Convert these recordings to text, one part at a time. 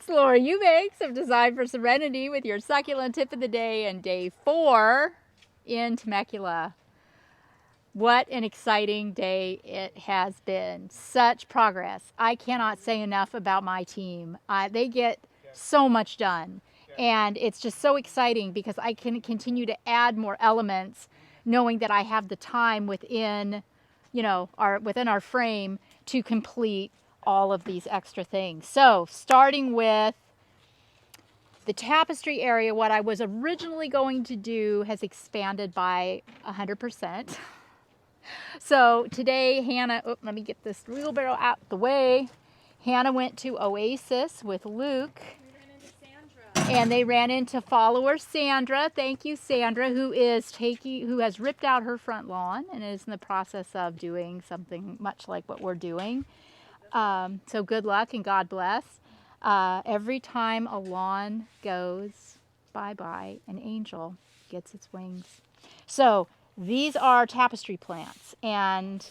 It's Laura Eubanks of Design for Serenity with your succulent tip of the day and day 4 in Temecula. What an exciting day it has been. Such progress. I cannot say enough about my team. They get so much done. And it's just so exciting because I can continue to add more elements knowing that I have the time within, within our frame to complete all of these extra things. So starting with the tapestry area, what I was originally going to do has expanded by 100%. So today Hannah, let me get this wheelbarrow out the way. Hannah went to Oasis with Luke. And they ran into follower Sandra. Thank you, Sandra, who has ripped out her front lawn and is in the process of doing something much like what we're doing. So good luck and God bless. Every time a lawn goes bye-bye, an angel gets its wings. So these are tapestry plants, and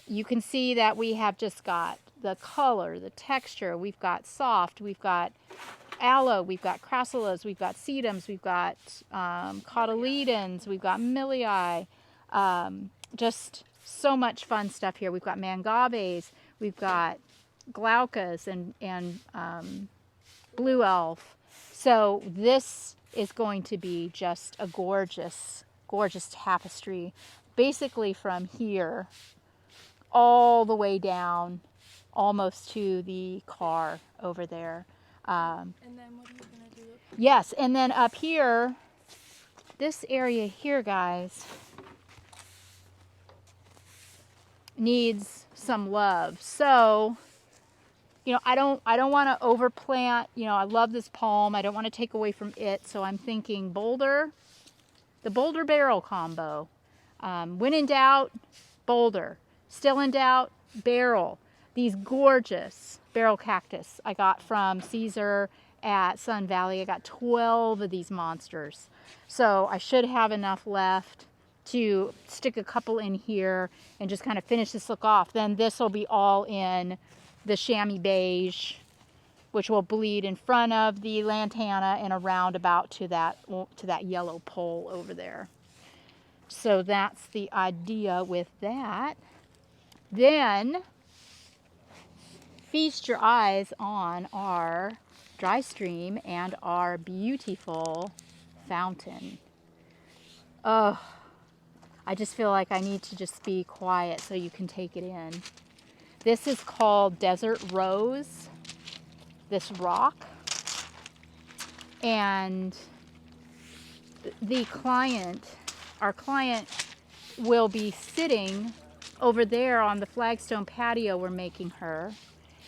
you can see that we have just got the color, the texture. We've got soft, we've got aloe, we've got crassulas, we've got sedums, we've got cotyledons, we've got millii, just so much fun stuff here. We've got mangaves, we've got glaucas and blue elf. So this is going to be just a gorgeous, gorgeous tapestry, basically from here all the way down almost to the car over there. And then what are you going to do? Yes, and then up here, this area here, guys, needs some love. So, I don't want to overplant. I love this palm. I don't want to take away from it. So I'm thinking boulder, the boulder barrel combo. When in doubt, boulder. Still in doubt, barrel. These gorgeous barrel cactus I got from Caesar at Sun Valley. I got 12 of these monsters. So I should have enough left to stick a couple in here and just kind of finish this look off. Then this will be all in the chamois beige, which will bleed in front of the lantana and around about to that yellow pole over there. So that's the idea with that. Then feast your eyes on our dry stream and our beautiful fountain. Oh, I just feel like I need to just be quiet so you can take it in. This is called Desert Rose, this rock. And our client will be sitting over there on the flagstone patio we're making her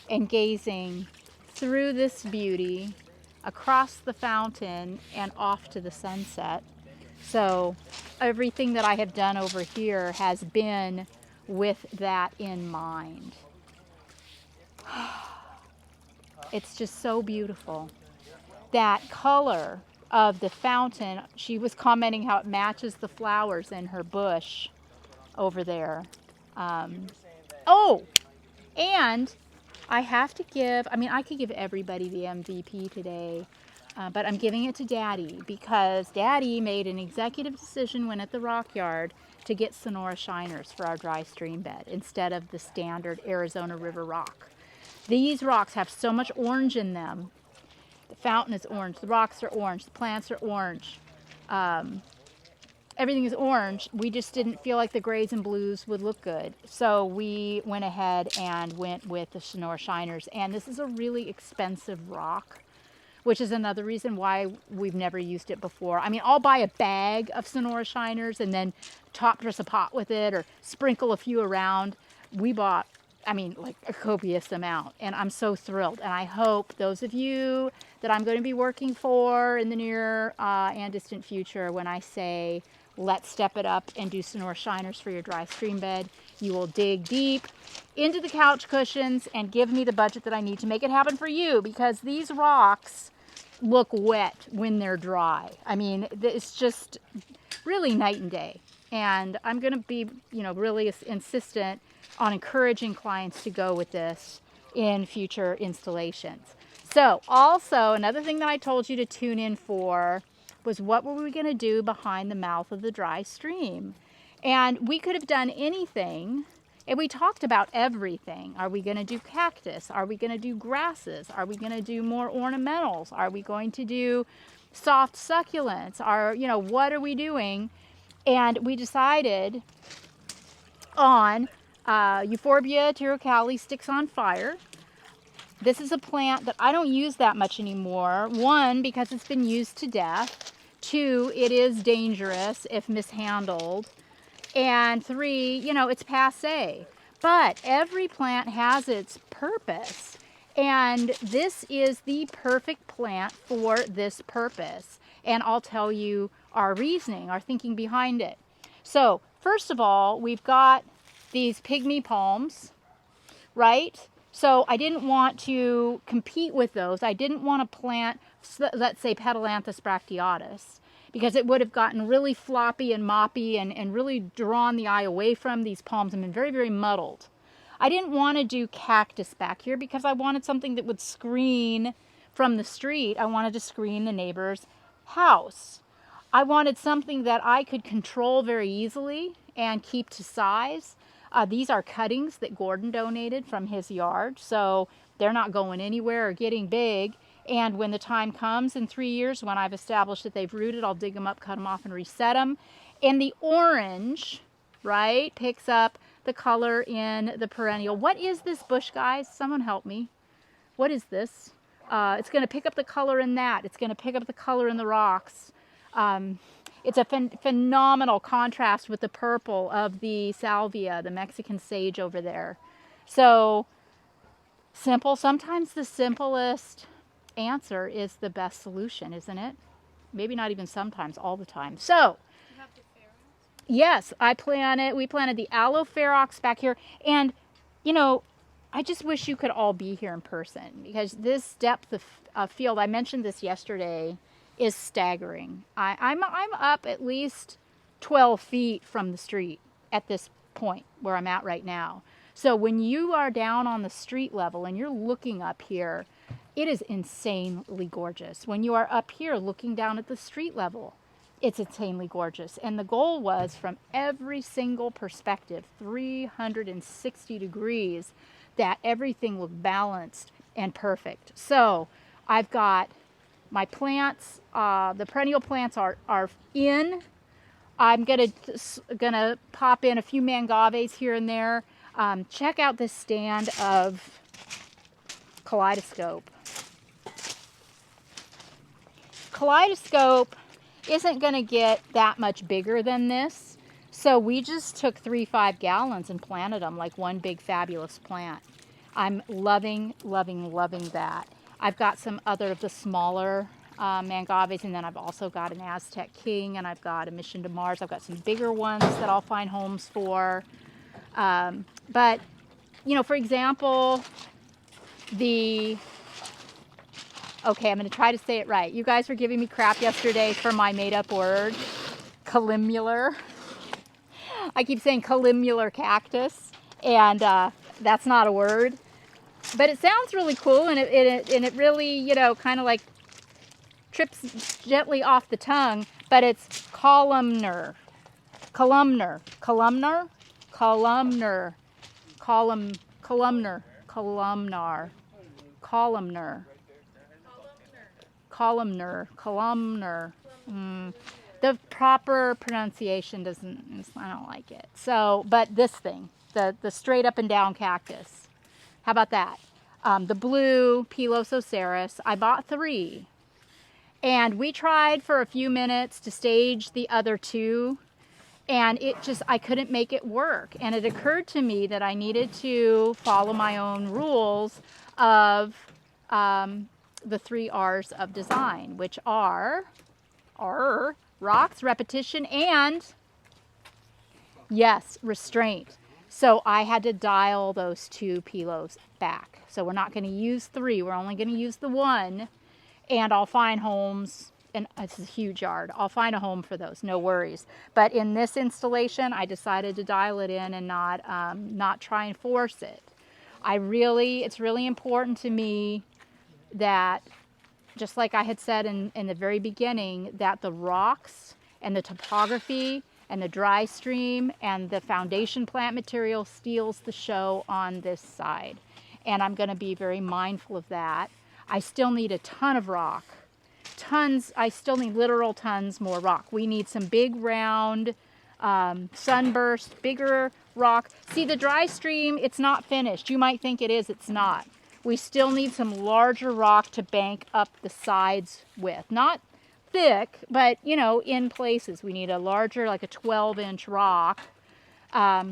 and gazing through this beauty across the fountain and off to the sunset. So everything that I have done over here has been with that in mind. It's just so beautiful. That color of the fountain, she was commenting how it matches the flowers in her bush over there. And I have to give, I could give everybody the MVP today, but I'm giving it to Daddy because Daddy made an executive decision when at the Rock Yard to get Sonora Shiners for our dry stream bed instead of the standard Arizona River rock. These rocks have so much orange in them. The fountain is orange, the rocks are orange, the plants are orange. Everything is orange. We just didn't feel like the grays and blues would look good. So we went ahead and went with the Sonora Shiners. And this is a really expensive rock, which is another reason why we've never used it before. I'll buy a bag of Sonora Shiners and then top dress a pot with it or sprinkle a few around. We bought, like a copious amount, and I'm so thrilled. And I hope those of you that I'm going to be working for in the near and distant future, when I say, let's step it up and do Sonora Shiners for your dry stream bed, you will dig deep into the couch cushions and give me the budget that I need to make it happen for you, because these rocks look wet when they're dry. It's just really night and day. And I'm going to be, really insistent on encouraging clients to go with this in future installations. So also another thing that I told you to tune in for was what were we going to do behind the mouth of the dry stream. And we could have done anything, and we talked about everything. Are we going to do cactus? Are we going to do grasses? Are we going to do more ornamentals? Are we going to do soft succulents? What are we doing? And we decided on Euphorbia pterocalli sticks on fire. This is a plant that I don't use that much anymore. One, because it's been used to death. Two, it is dangerous if mishandled. And three, it's passé. But every plant has its purpose. And this is the perfect plant for this purpose. And I'll tell you our reasoning, our thinking behind it. So, first of all, we've got these pygmy palms, right? So I didn't want to compete with those. I didn't want to plant, let's say, Petalanthus bracteatus, because it would have gotten really floppy and moppy and really drawn the eye away from these palms and been very, very muddled. I didn't want to do cactus back here because I wanted something that would screen from the street. I wanted to screen the neighbor's house. I wanted something that I could control very easily and keep to size. These are cuttings that Gordon donated from his yard, so they're not going anywhere or getting big. And when the time comes in 3 years, when I've established that they've rooted, I'll dig them up, cut them off, and reset them. And the orange, right, picks up the color in the perennial. What is this bush, guys? Someone help me. What is this? It's going to pick up the color in that. It's going to pick up the color in the rocks. It's a phenomenal contrast with the purple of the salvia, the Mexican sage over there. So simple. Sometimes the simplest answer is the best solution, isn't it? Maybe not even sometimes, all the time. So, You have the ferrets? yes, we planted the aloe ferox back here. And, I just wish you could all be here in person because this depth of field, I mentioned this yesterday, is staggering. I'm up at least 12 feet from the street at this point where I'm at right now. So when you are down on the street level and you're looking up here, it is insanely gorgeous. When you are up here looking down at the street level, it's insanely gorgeous. And the goal was from every single perspective, 360 degrees, that everything looked balanced and perfect. So I've got my plants, the perennial plants are in. I'm gonna pop in a few mangaves here and there. Check out this stand of kaleidoscope. Kaleidoscope isn't gonna get that much bigger than this. So we just took 3-5 gallons and planted them like one big fabulous plant. I'm loving, loving, loving that. I've got some other of the smaller mangaves, and then I've also got an Aztec King, and I've got a Mission to Mars. I've got some bigger ones that I'll find homes for. But, for example, okay, I'm going to try to say it right. You guys were giving me crap yesterday for my made-up word, columnar. I keep saying columnar cactus, and that's not a word. But it sounds really cool, and it really, kind of like trips gently off the tongue, but it's columnar, columnar, columnar, columnar, columnar, columnar, columnar, columnar, columnar. The proper pronunciation I don't like it. So, but this thing, the straight up and down cactus. How about that? The blue Pilosoceras, I bought 3. And we tried for a few minutes to stage the other 2. And I couldn't make it work. And it occurred to me that I needed to follow my own rules of the 3 R's of design, which are rocks, repetition, and, yes, restraint. So I had to dial those 2 pilos back. So we're not going to use 3. We're only going to use the 1. And I'll find homes, and it's a huge yard. I'll find a home for those, no worries. But in this installation, I decided to dial it in and not try and force it. It's really important to me that, just like I had said in the very beginning, that the rocks and the topography and the dry stream and the foundation plant material steals the show on this side. And I'm going to be very mindful of that. I still need a ton of rock. Tons, I still need literal tons more rock. We need some big round sunburst, bigger rock. See, the dry stream, it's not finished. You might think it is, it's not. We still need some larger rock to bank up the sides with. Not thick, but you know, in places. We need a larger, like a 12-inch rock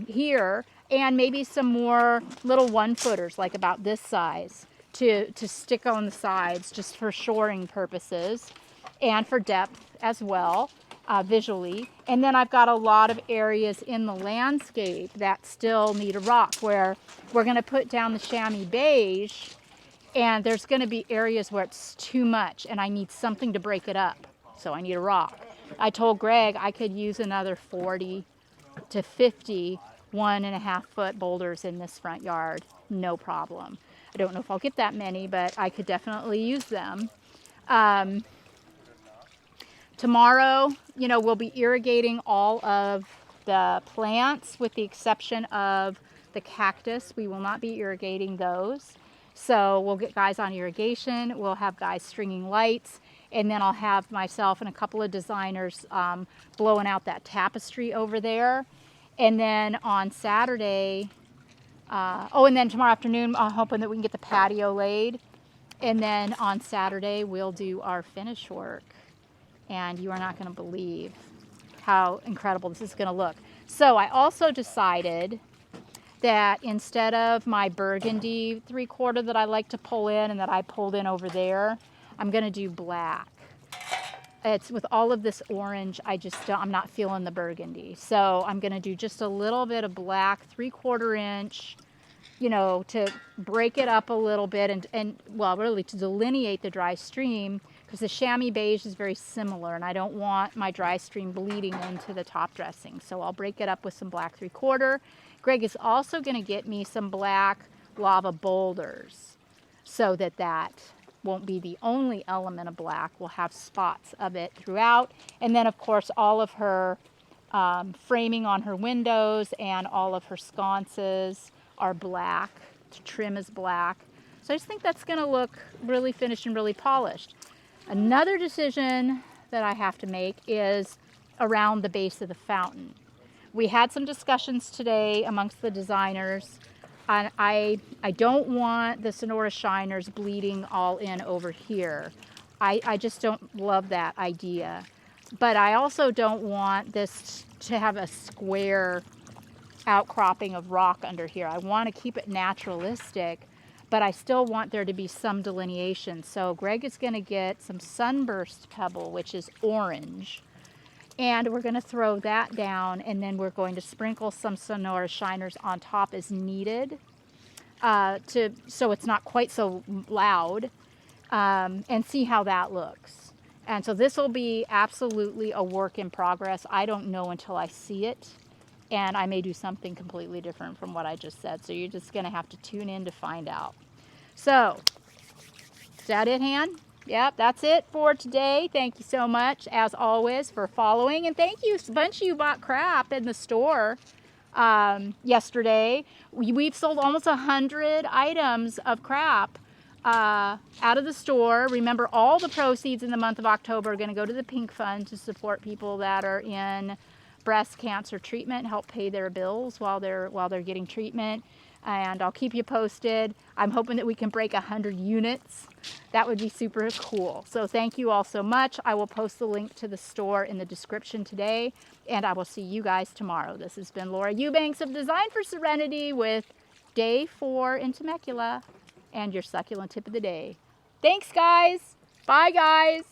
here, and maybe some more little 1-footers, like about this size, to stick on the sides just for shoring purposes and for depth as well. Visually. And then I've got a lot of areas in the landscape that still need a rock, where we're going to put down the chamois beige, and there's going to be areas where it's too much and I need something to break it up. So I need a rock. I told Greg I could use another 40 to 50 1.5-foot boulders in this front yard. No problem. I don't know if I'll get that many, but I could definitely use them. Tomorrow, you know, we'll be irrigating all of the plants with the exception of the cactus. We will not be irrigating those. So we'll get guys on irrigation. We'll have guys stringing lights. And then I'll have myself and a couple of designers blowing out that tapestry over there. And then on Saturday, and then tomorrow afternoon, I'm hoping that we can get the patio laid. And then on Saturday, we'll do our finish work. And you are not going to believe how incredible this is going to look. So I also decided that instead of my burgundy 3/4 that I like to pull in and that I pulled in over there, I'm going to do black. It's with all of this orange, I'm not feeling the burgundy. So I'm going to do just a little bit of black, 3/4 inch, you know, to break it up a little bit and well, really to delineate the dry stream, because the chamois beige is very similar and I don't want my dry stream bleeding into the top dressing. So I'll break it up with some black 3/4. Greg is also going to get me some black lava boulders so that won't be the only element of black. We'll have spots of it throughout. And then of course all of her framing on her windows and all of her sconces are black. The trim is black. So I just think that's going to look really finished and really polished. Another decision that I have to make is around the base of the fountain. We had some discussions today amongst the designers. And I don't want the Sonora Shiners bleeding all in over here. I just don't love that idea. But I also don't want this to have a square outcropping of rock under here. I want to keep it naturalistic, but I still want there to be some delineation. So Greg is going to get some sunburst pebble, which is orange, and we're going to throw that down, and then we're going to sprinkle some Sonora Shiners on top as needed, so it's not quite so loud, and see how that looks. And so this will be absolutely a work in progress. I don't know until I see it. And I may do something completely different from what I just said. So you're just going to have to tune in to find out. So, is that it, Han? Yep, that's it for today. Thank you so much, as always, for following. And thank you. A bunch of you bought crap in the store yesterday. We've sold almost 100 items of crap out of the store. Remember, all the proceeds in the month of October are going to go to the Pink Fund to support people that are in breast cancer treatment, help pay their bills while they're getting treatment. And I'll keep you posted. I'm hoping that we can break 100 units. That would be super cool. So thank you all so much. I will post the link to the store in the description today, and I will see you guys tomorrow. This has been Laura Eubanks of Design for Serenity with Day 4 in Temecula and your succulent tip of the day. Thanks, guys. Bye, guys.